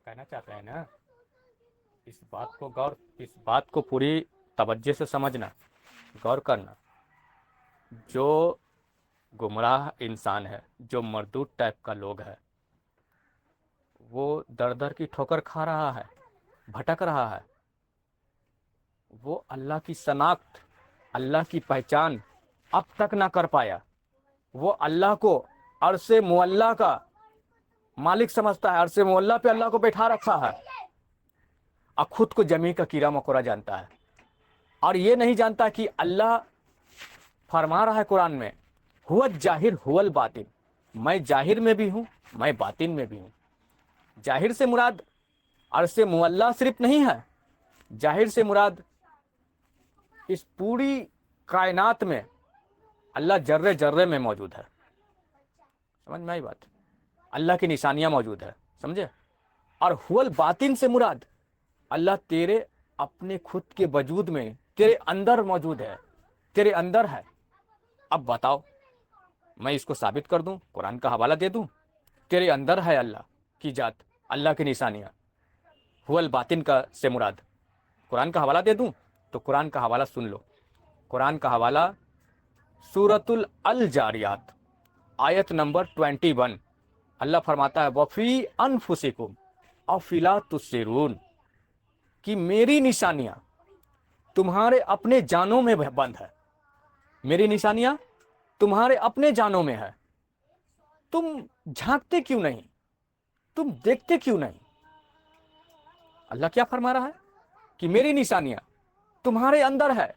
कहना चाहते हैं ना, इस बात को पूरी तवज्जो से समझना, गौर करना। जो गुमराह इंसान है, जो मरदूद टाइप का लोग है, वो दर दर की ठोकर खा रहा है, भटक रहा है। वो अल्लाह की शनाख्त, अल्लाह की पहचान अब तक ना कर पाया। वो अल्लाह को अर्शे मुअल्ला का मालिक समझता है, अर्शे मुअल्ला पे अल्लाह को बैठा रखा है, और खुद को जमीन का कीड़ा मकोड़ा जानता है। और ये नहीं जानता कि अल्लाह फरमा रहा है कुरान में, हुवा जाहिर हुवल बातिन, मैं जाहिर में भी हूँ, मैं बातिन में भी हूँ। जाहिर से मुराद अर्शे मुअल्ला सिर्फ नहीं है, जाहिर से मुराद इस पूरी कायनात में अल्लाह जर्रे जर्रे में मौजूद है। समझ में आई बात? अल्लाह की निशानियां मौजूद है, समझे? और हुवल बातिन से मुराद अल्लाह तेरे अपने खुद के वजूद में, तेरे अंदर मौजूद है, तेरे अंदर है। अब बताओ, मैं इसको साबित कर दूं, कुरान का हवाला दे दूं? तेरे अंदर है अल्लाह की जात, अल्लाह की निशानियां। हुवल बातिन का से मुराद कुरान का हवाला दे दूं? तो कुरान का हवाला सुन लो। कुरान का हवाला सूरतुल अल जारियात, आयत नंबर 21। अल्लाह फरमाता है, वफी अनफुसिकुम अफिला तुसिरून, कि मेरी निशानियां तुम्हारे अपने जानों में बंद है। मेरी निशानियां तुम्हारे अपने जानों में है, तुम झांकते क्यों नहीं, तुम देखते क्यों नहीं? अल्लाह क्या फरमा रहा है कि मेरी निशानियां तुम्हारे अंदर है,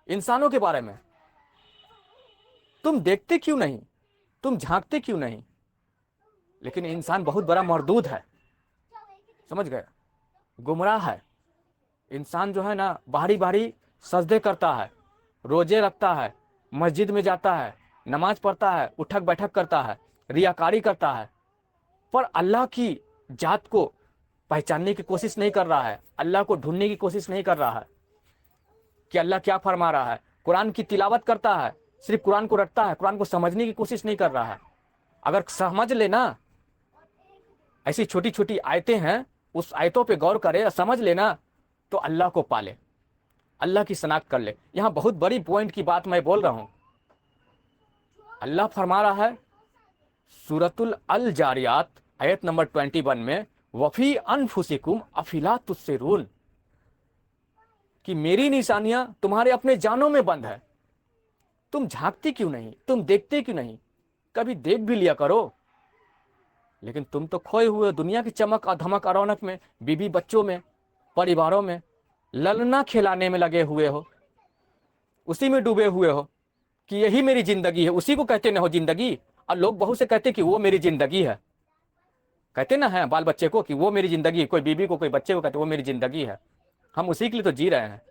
इंसानों के बारे में, तुम देखते क्यों नहीं, तुम झांकते क्यों नहीं? लेकिन इंसान बहुत बड़ा मरदूद है, समझ गए? गुमराह है इंसान। जो है ना, बाहरी बाहरी सजदे करता है, रोजे रखता है, मस्जिद में जाता है, नमाज पढ़ता है, उठक बैठक करता है, रियाकारी करता है, पर अल्लाह की जात को पहचानने की कोशिश नहीं कर रहा है, अल्लाह को ढूंढने की कोशिश नहीं कर रहा है कि अल्लाह क्या फरमा रहा है। कुरान की तिलावत करता है, सिर्फ कुरान को रटता है, कुरान को समझने की कोशिश नहीं कर रहा है। अगर समझ लेना, ऐसी छोटी छोटी आयतें हैं, उस आयतों पे गौर करे और समझ लेना, तो अल्लाह को पाले, अल्लाह की शनाख्त कर ले। यहां बहुत बड़ी पॉइंट की बात मैं बोल रहा हूं। अल्लाह फरमा रहा है सूरतुल अल जारियात आयत नंबर 21 में, वफी अनफुसिकुम अफिला तुसिरून, कि मेरी निशानियां तुम्हारे अपने जानों में बंद है, तुम झांकती क्यों नहीं, तुम देखते क्यों नहीं? कभी देख भी लिया करो। लेकिन तुम तो खोए हुए दुनिया की चमक और धमक और रौनक में, बीबी बच्चों में, परिवारों में, ललना खिलाने में लगे हुए हो, उसी में डूबे हुए हो कि यही मेरी जिंदगी है, उसी को कहते न हो जिंदगी। और लोग बहुत से कहते कि वो मेरी जिंदगी है, कहते ना है बाल बच्चे को कि वो मेरी जिंदगी है, कोई बीबी को, कोई बच्चे को कहते वो मेरी जिंदगी है, हम उसी के लिए तो जी रहे हैं।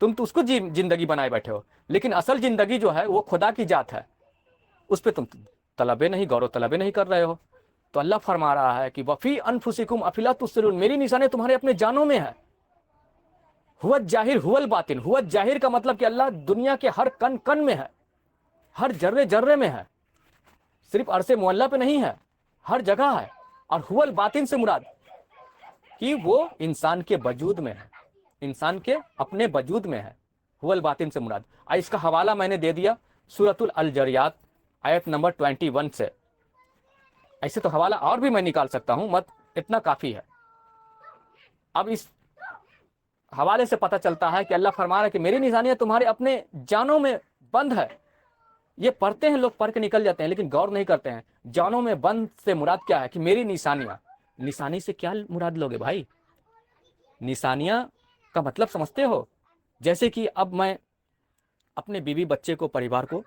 तुम तो उसको जिंदगी बनाए बैठे हो, लेकिन असल जिंदगी जो है वो खुदा की जात है, उस पर तुम तलबे नहीं, गौरव तलबे नहीं कर रहे हो। तो अल्लाह फरमा रहा है कि वफी अनफुसिकुम अफिला तुसिरून, मेरी निशानी तुम्हारे अपने जानों में है। हुवत जाहिर हुवल बातिन, हुवत जाहिर का मतलब कि अल्लाह दुनिया के हर कन कन में है, हर जर्रे जर्रे में है, सिर्फ अरसे मुअल्ला पे नहीं है, हर जगह है। और हुवल बातिन से मुराद कि वो इंसान के वजूद में है, इंसान के अपने वजूद में है, हुवल बातिन से मुराद। इसका हवाला मैंने दे दिया सूरतुल अल जारियात आयत नंबर 21 से। ऐसे तो हवाला और भी मैं निकाल सकता हूं, मत इतना काफी है। अब इस हवाले से पता चलता है कि अल्लाह फरमा रहा है कि मेरी निशानियां तुम्हारे अपने जानों में बंद है। ये पढ़ते हैं लोग, पढ़ के निकल जाते हैं, लेकिन गौर नहीं करते हैं। जानों में बंद से मुराद क्या है कि मेरी निशानियां, निशानी से क्या मुराद लोगे भाई? निशानियां का मतलब समझते हो? जैसे कि अब मैं अपने बीवी बच्चे को, परिवार को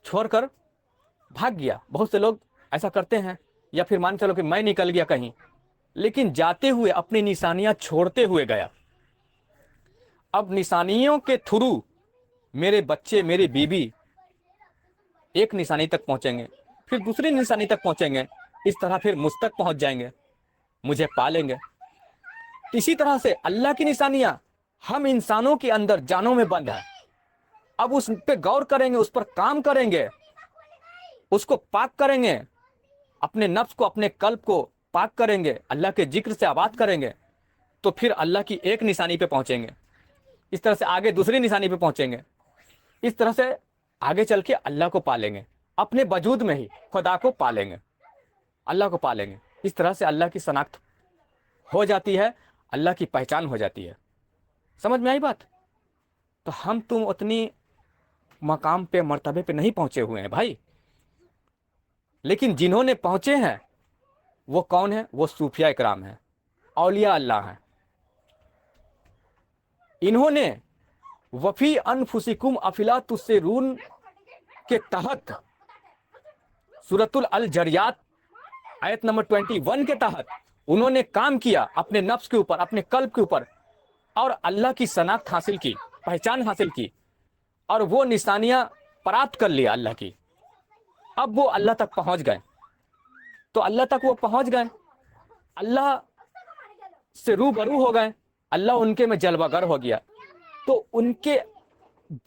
छोड़कर भाग गया, बहुत से लोग ऐसा करते हैं, या फिर मान चलो कि मैं निकल गया कहीं, लेकिन जाते हुए अपनी निशानियां छोड़ते हुए गया। अब निशानियों के थ्रू मेरे बच्चे, मेरी बीबी एक निशानी तक पहुंचेंगे, फिर दूसरी निशानी तक पहुंचेंगे, इस तरह फिर मुझ तक पहुंच जाएंगे, मुझे पालेंगे। इसी तरह से अल्लाह की निशानियां हम इंसानों के अंदर जानों में बंद है। अब उस पे गौर करेंगे, उस पर काम करेंगे, उसको पाक करेंगे, अपने नफ्स को, अपने कल्ब को पाक करेंगे, अल्लाह के जिक्र से आबाद करेंगे, तो फिर अल्लाह की एक निशानी पे पहुंचेंगे, इस तरह से आगे दूसरी निशानी पे पहुंचेंगे, इस तरह से आगे चल के अल्लाह को पालेंगे, अपने वजूद में ही खुदा को पालेंगे, अल्लाह को पालेंगे। इस तरह से अल्लाह की शनाख्त हो जाती है, अल्लाह की पहचान हो जाती है। समझ में आई बात? तो हम तुम उतनी मकाम पे, मर्तबे पे नहीं पहुंचे हुए हैं भाई, लेकिन जिन्होंने पहुंचे हैं वो कौन है? वो सूफिया इकराम है, औलिया अल्लाह है। इन्होंने वफी अनफुसिकुम अफिला तुस्सिरून के तहत सूरतुल अल जरियात आयत नंबर 21 के तहत उन्होंने काम किया अपने नफ्स के ऊपर, अपने कल्ब के ऊपर, और अल्लाह की शनाख्त हासिल की, पहचान हासिल की, और वो निशानियां प्राप्त कर लिया अल्लाह की। अब वो अल्लाह तक पहुंच गए। तो अल्लाह तक वो पहुंच गए, अल्लाह से रूबरू हो गए, अल्लाह उनके में जलवागर हो गया। तो उनके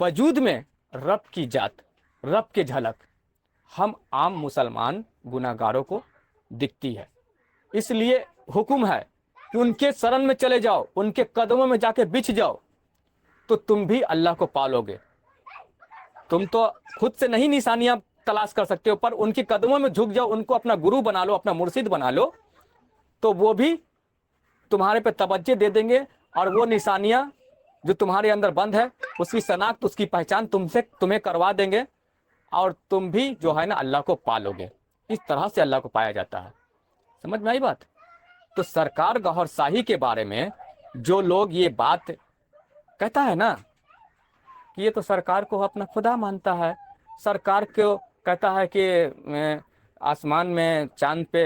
वजूद में रब की जात, रब की झलक हम आम मुसलमान गुनाहगारों को दिखती है। इसलिए हुक्म है कि उनके शरण में चले जाओ, उनके कदमों में जाके बिछ जाओ, तो तुम भी अल्लाह को पालोगे। तुम तो खुद से नहीं निशानियां तलाश कर सकते हो, पर उनके कदमों में झुक जाओ, उनको अपना गुरु बना लो, अपना मुर्शिद बना लो, तो वो भी तुम्हारे पे तवज्जो दे देंगे, और वो निशानियां जो तुम्हारे अंदर बंद है उसकी शनाख्त, उसकी पहचान तुम्हें करवा देंगे, और तुम भी जो है ना अल्लाह को पालोगे। इस तरह से अल्लाह को पाया जाता है। समझ में आई बात? तो सरकार गौहर शाही के बारे में जो लोग ये बात कहता है ना कि ये तो सरकार को अपना खुदा मानता है, सरकार को कहता है कि आसमान में चांद पे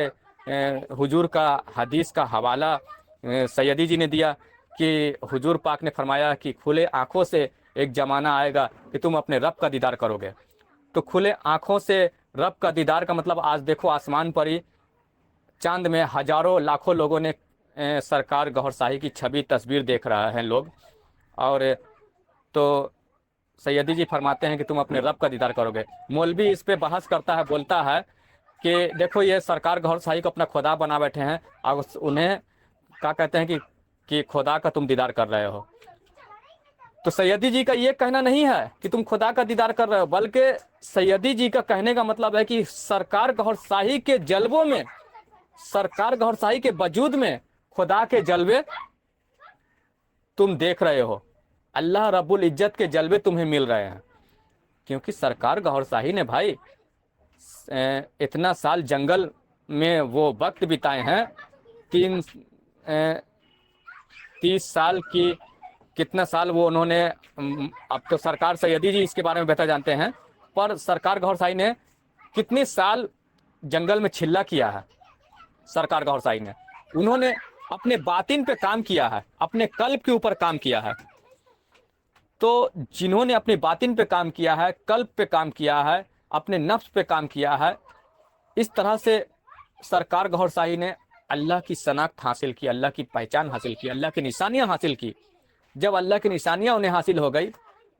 हुजूर का हदीस का हवाला सैयदी जी ने दिया कि हुजूर पाक ने फरमाया कि खुले आंखों से एक ज़माना आएगा कि तुम अपने रब का दीदार करोगे। तो खुले आंखों से रब का दीदार का मतलब आज देखो आसमान पर ही चांद में हजारों लाखों लोगों ने सरकार गौहर शाही की छवि तस्वीर देख रहा है लोग, और तो सैयदी जी फरमाते हैं कि तुम अपने रब का दीदार करोगे। मौलवी इस पे बहस करता है, बोलता है कि देखो ये सरकार गौहर शाही को अपना खुदा बना बैठे हैं, और उन्हें क्या कहते हैं कि खुदा का तुम दीदार कर रहे हो। तो सैयदी जी का ये कहना नहीं है कि तुम खुदा का दीदार कर रहे हो, बल्कि सैयदी जी का कहने का मतलब है कि सरकार गौहर शाही के जलवों में, सरकार गौहर शाही के वजूद में खुदा के जलवे तुम देख रहे हो, अल्लाह रब्बुल इज्जत के जलवे तुम्हें मिल रहे हैं। क्योंकि सरकार गौहर शाही ने भाई इतना साल जंगल में वो वक्त बिताए हैं, 30 साल की कितना साल वो उन्होंने, अब तो सरकार सैयदी जी इसके बारे में बेहतर जानते हैं, पर सरकार गौहर शाही ने कितने साल जंगल में छिल्ला किया है। सरकार गौहर शाही ने, उन्होंने अपने बातिन पे काम किया है, अपने कल्ब के ऊपर काम किया है। तो जिन्होंने अपने बातिन पे काम किया है, कल्ब पे काम किया है, अपने नफ्स पे काम किया है, इस तरह से सरकार गौहर शाही ने अल्लाह की शनाख्त हासिल की, अल्लाह की पहचान हासिल की, अल्लाह की निशानियां हासिल की। जब अल्लाह की निशानियां उन्हें हासिल हो गई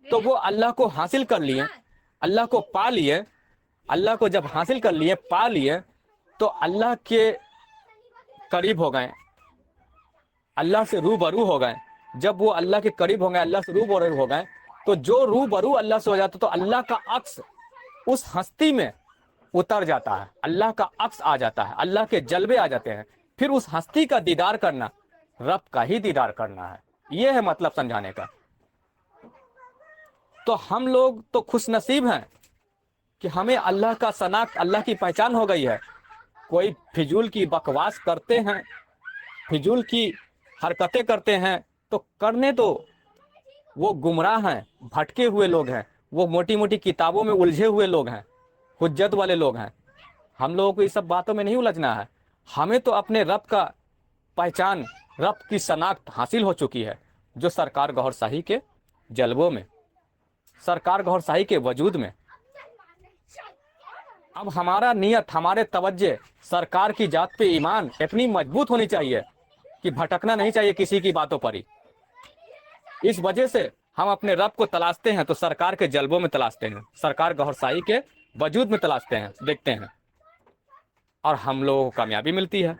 तो वो अल्लाह को हासिल कर लिए, अल्लाह को पा लिए। अल्लाह को जब हासिल कर लिए, पा लिए, तो अल्लाह के करीब हो गए, अल्लाह से रूबरू हो गए। जब वो अल्लाह के करीब हो गए, अल्लाह से रूबरू हो गए, तो जो रूबरू अल्लाह से हो जाता तो अल्लाह का अक्स उस हस्ती में उतर जाता है, अल्लाह का अक्स आ जाता है, अल्लाह के जलवे आ जाते हैं। फिर उस हस्ती का दीदार करना रब का ही दीदार करना है, ये है मतलब समझाने का। तो हम लोग तो खुश नसीब हैं कि हमें अल्लाह का शनाख्त, अल्लाह की पहचान हो गई है। कोई फिजूल की बकवास करते हैं, फिजूल की हरकतें करते हैं, तो करने दो। वो गुमराह हैं, भटके हुए लोग हैं, वो मोटी मोटी किताबों में उलझे हुए लोग हैं, हुज्जत वाले लोग हैं। हम लोगों को इस सब बातों में नहीं उलझना है। हमें तो अपने रब का पहचान, रब की शनाख्त हासिल हो चुकी है, जो सरकार गौहर शाही के जलवों में, सरकार गौहर शाही के वजूद में। अब हमारा नियत, हमारे तवज्जे सरकार की जात पे ईमान इतनी मजबूत होनी चाहिए कि भटकना नहीं चाहिए किसी की बातों पर ही। इस वजह से हम अपने रब को तलाशते हैं तो सरकार के जलवों में तलाशते हैं, सरकार गौहर शाही के वजूद में तलाशते हैं, देखते हैं, और हम लोगों को कामयाबी मिलती है।